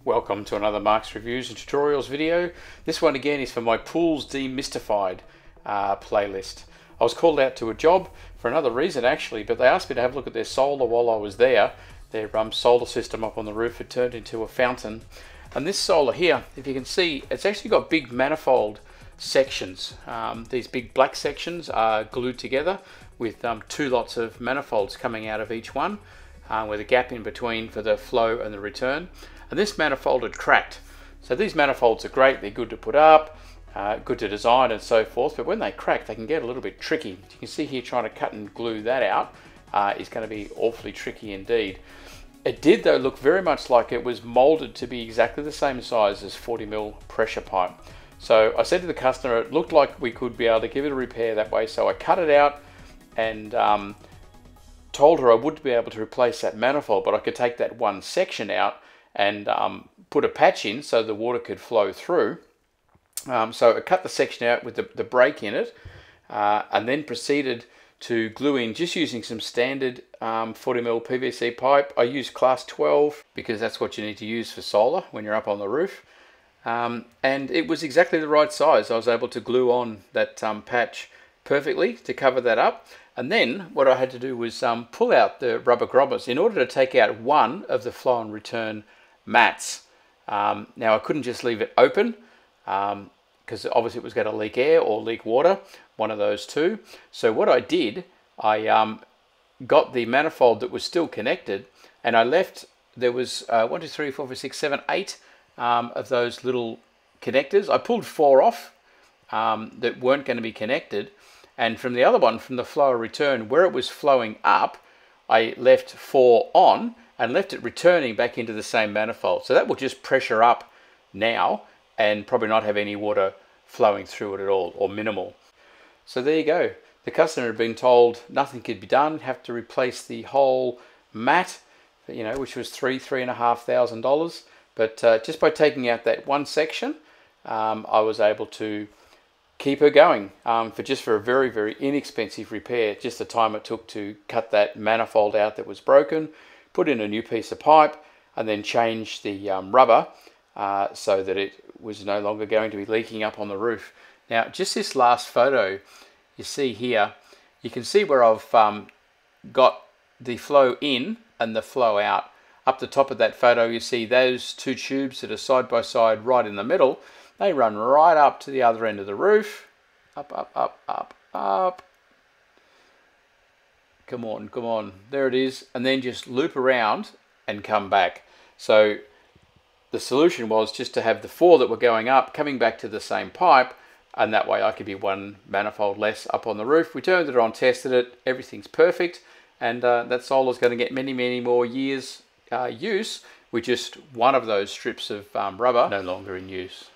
Welcome to another Mark's Reviews and Tutorials video. This one again is for my Pools Demystified playlist. I was called out to a job for another reason actually, but they asked me to have a look at their solar while I was there. Their solar system up on the roof had turned into a fountain. And this solar here, if you can see, it's actually got big manifold sections. These big black sections are glued together with two lots of manifolds coming out of each one, with a gap in between for the flow and the return. And this manifold had cracked. So these manifolds are great, they're good to put up, good to design and so forth, but when they crack they can get a little bit tricky. You can see here trying to cut and glue that out is going to be awfully tricky indeed. It did though look very much like it was molded to be exactly the same size as 40mm pressure pipe. So I said to the customer it looked like we could be able to give it a repair that way, so I cut it out and told her I would be able to replace that manifold, but I could take that one section out and put a patch in so the water could flow through. So I cut the section out with the break in it and then proceeded to glue in just using some standard 40mm PVC pipe. I used class 12 because that's what you need to use for solar when you're up on the roof. And it was exactly the right size. I was able to glue on that patch perfectly to cover that up. And then what I had to do was pull out the rubber grommets in order to take out one of the flow and return mats. Now I couldn't just leave it open because obviously it was going to leak air or leak water, one of those two. So what I did, I got the manifold that was still connected, and I left, there was 1, 2, 3, 4, 5, 6, 7, 8 of those little connectors. I pulled 4 off that weren't going to be connected, and from the other one, from the flow return, where it was flowing up, I left 4 on and left it returning back into the same manifold. So that will just pressure up now and probably not have any water flowing through it at all, or minimal. So there you go. The customer had been told nothing could be done, have to replace the whole mat, you know, which was $3,500. But just by taking out that one section, I was able to keep her going for a very, very inexpensive repair. Just the time it took to cut that manifold out that was broken, put in a new piece of pipe, and then change the rubber so that it was no longer going to be leaking up on the roof. Now, just this last photo you see here, you can see where I've got the flow in and the flow out. Up the top of that photo, you see those two tubes that are side by side right in the middle. They run right up to the other end of the roof. Up, up, up, up, up. Come on, come on. There it is. And then just loop around and come back. So the solution was just to have the 4 that were going up coming back to the same pipe, and that way I could be one manifold less up on the roof. We turned it on, tested it, everything's perfect, and that solar's going to get many, many more years use with just one of those strips of rubber no longer in use.